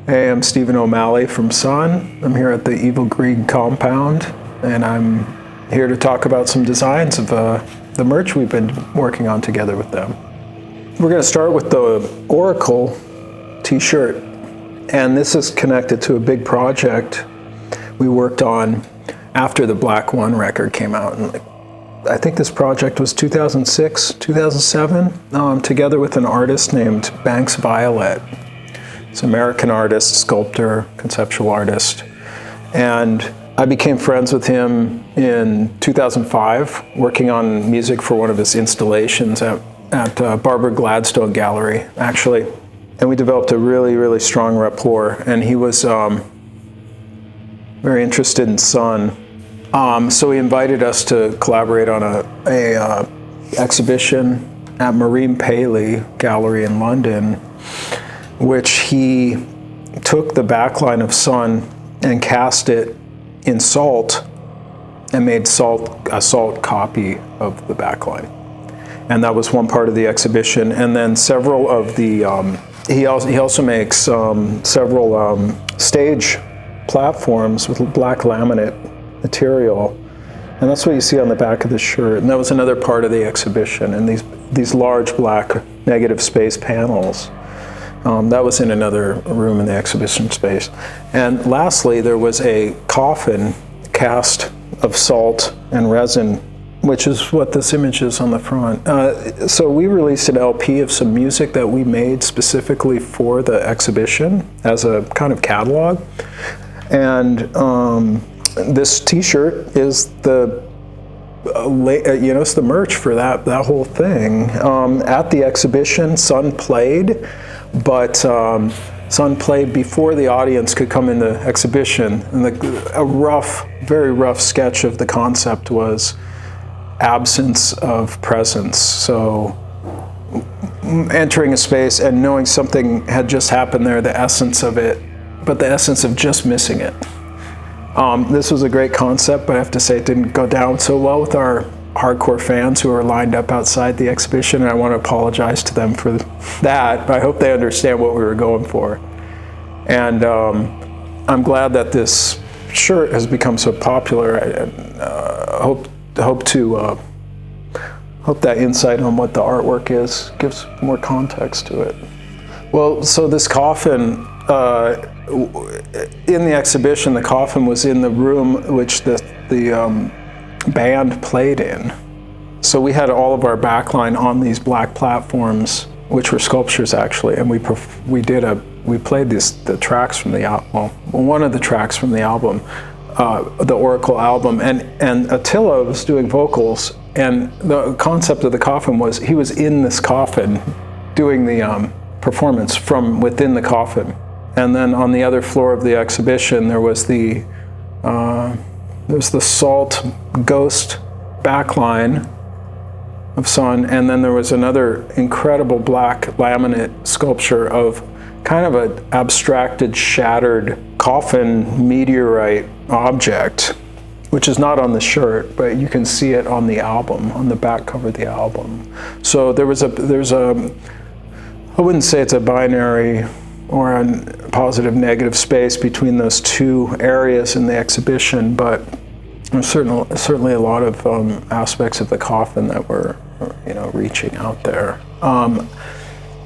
Hey, I'm Stephen O'Malley from Sunn. I'm here at the Evil Greed compound, and I'm here to talk about some designs of the merch we've been working on together with them. We're going to start with the Oracle t-shirt, and this is connected to a big project we worked on after the Black One record came out. And I think this project was 2006, 2007, together with an artist named Banks Violette. He's an American artist, sculptor, conceptual artist. And I became friends with him in 2005, working on music for one of his installations at Barbara Gladstone Gallery, actually. And we developed a really, really strong rapport. And he was very interested in Sunn. So he invited us to collaborate on a exhibition at Marine Paley Gallery in London, which he took the backline of Sunn and cast it in salt and made a salt copy of the backline. And that was one part of the exhibition. And then several of the, he also makes several stage platforms with black laminate material. And that's what you see on the back of the shirt. And that was another part of the exhibition. And these large black negative space panels. That was in another room in the exhibition space. And lastly, there was a coffin cast of salt and resin, which is what this image is on the front. So we released an LP of some music that we made specifically for the exhibition as a kind of catalog. And this t-shirt is the it's the merch for that whole thing. At the exhibition, Sunn played, but Sunn played before the audience could come in the exhibition. And a very rough sketch of the concept was absence of presence. So entering a space and knowing something had just happened there, the essence of it, but the essence of just missing it. This was a great concept, but I have to say it didn't go down so well with our hardcore fans who are lined up outside the exhibition, and I want to apologize to them for that. I hope they understand what we were going for. And I'm glad that this shirt has become so popular. I hope that insight on what the artwork is gives more context to it. Well, so this coffin, in the exhibition, the coffin was in the room which the band played in. So we had all of our backline on these black platforms, which were sculptures actually, and we played the tracks from the album. Well, one of the tracks from the album, the Oracle album, and Attila was doing vocals, and the concept of the coffin was he was in this coffin doing the performance from within the coffin. And then on the other floor of the exhibition, there was the salt ghost backline of Sunn, and then there was another incredible black laminate sculpture of kind of an abstracted, shattered coffin meteorite object, which is not on the shirt, but you can see it on the album, on the back cover of the album. So there's a, I wouldn't say it's a binary or a positive negative space between those two areas in the exhibition, but there's certainly a lot of aspects of the coffin that were reaching out there.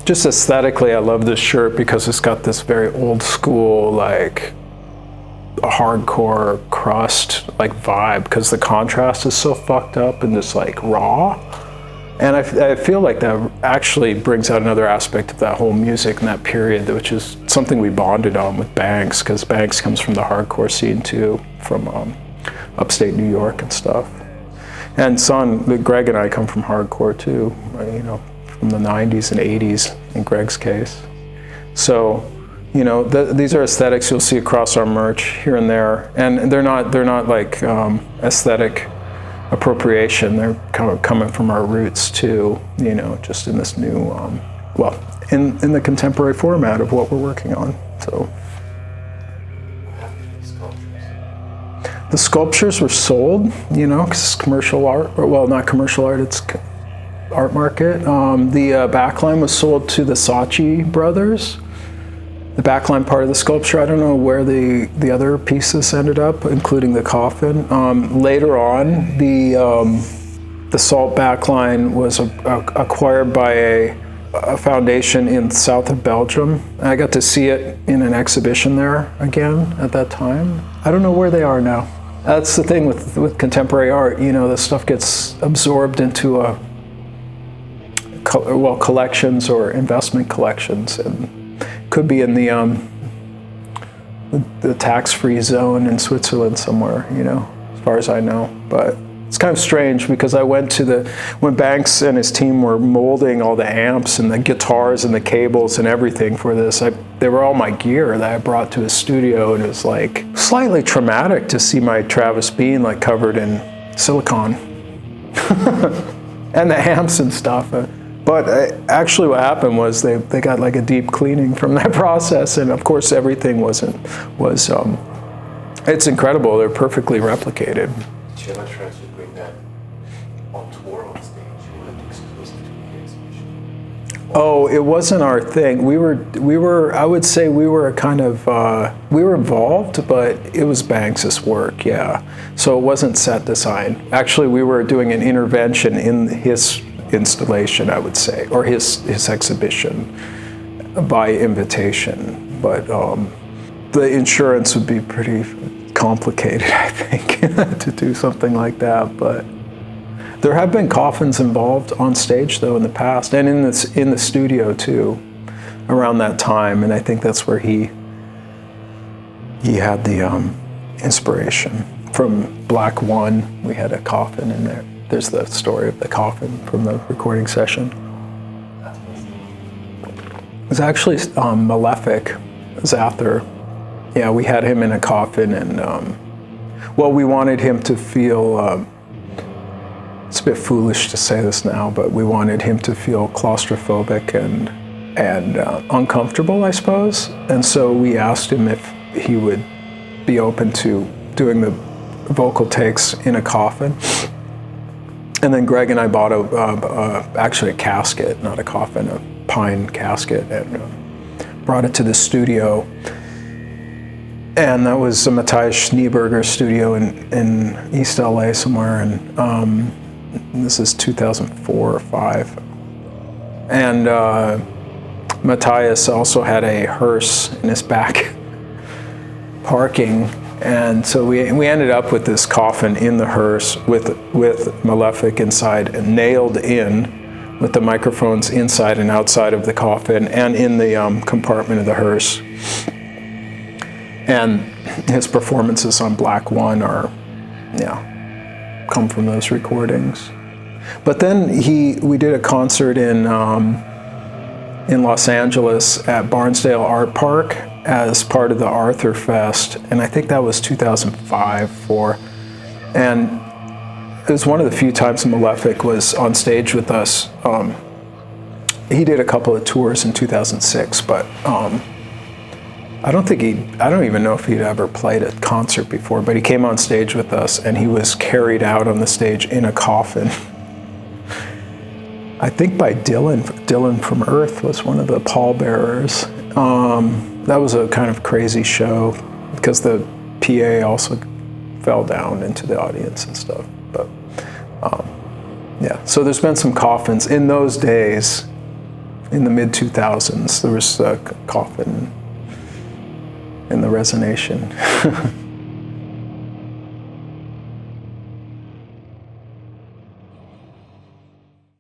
Just aesthetically, I love this shirt because it's got this very old school, like a hardcore crust like vibe, because the contrast is so fucked up and just like raw. And I feel like that actually brings out another aspect of that whole music in that period, which is something we bonded on with Banks, because Banks comes from the hardcore scene too, from upstate New York and stuff. And Sunn, Greg and I come from hardcore too, from the 90s and 80s in Greg's case. So, these are aesthetics you'll see across our merch here and there, and they're not like aesthetic appropriation. They're kind of coming from our roots too, just in this new, in the contemporary format of what we're working on. So the sculptures were sold, because commercial art, well, not commercial art, it's art market. The backline was sold to the Saatchi brothers, the backline part of the sculpture. I don't know where the other pieces ended up, including the coffin. Later on, the salt backline was acquired by a foundation in south of Belgium. I got to see it in an exhibition there again at that time. I don't know where they are now. That's the thing with contemporary art, you know, this stuff gets absorbed into collections or investment collections, and could be in the tax-free zone in Switzerland somewhere, you know, as far as I know. But it's kind of strange because I went to when Banks and his team were molding all the amps and the guitars and the cables and everything for this, they were all my gear that I brought to his studio, and it was like slightly traumatic to see my Travis Bean like covered in silicone and the amps and stuff. But actually what happened was they got like a deep cleaning from that process, and of course everything was it's incredible. They're perfectly replicated. Did you ever try to bring that on tour on stage? You were exclusive to the exhibition? Oh, it wasn't our thing. We were. I would say we were kind of. We were involved, but it was Banks's work. Yeah. So it wasn't set design. Actually, we were doing an intervention in his installation, I would say, or his exhibition by invitation. But the insurance would be pretty complicated, I think, to do something like that. But there have been coffins involved on stage, though, in the past, and in the studio too, around that time. And I think that's where he had the inspiration from Black One. We had a coffin in there. There's the story of the coffin from the recording session. It was actually Malefic, Zather. Yeah, we had him in a coffin, and well, we wanted him to feel, it's a bit foolish to say this now, but we wanted him to feel claustrophobic and uncomfortable, I suppose. And so we asked him if he would be open to doing the vocal takes in a coffin. And then Greg and I bought actually a casket, not a coffin, a pine casket, and brought it to the studio. And that was Matthias Schneeberger's studio in East LA somewhere, and this is 2004 or 5. And Matthias also had a hearse in his back parking, and so we ended up with this coffin in the hearse with Malefic inside and nailed in, with the microphones inside and outside of the coffin and in the compartment of the hearse. And his performances on Black One come from those recordings. But then we did a concert in Los Angeles at Barnsdale Art Park as part of the Arthur Fest, and I think that was 2005 and it was one of the few times Malefic was on stage with us. He did a couple of tours in 2006, but I don't even know if he'd ever played a concert before, but he came on stage with us and he was carried out on the stage in a coffin. I think by Dylan from Earth was one of the pallbearers. That was a kind of crazy show because the PA also fell down into the audience and stuff. But yeah, so there's been some coffins in those days. In the mid-2000s, there was a coffin in the Resonation.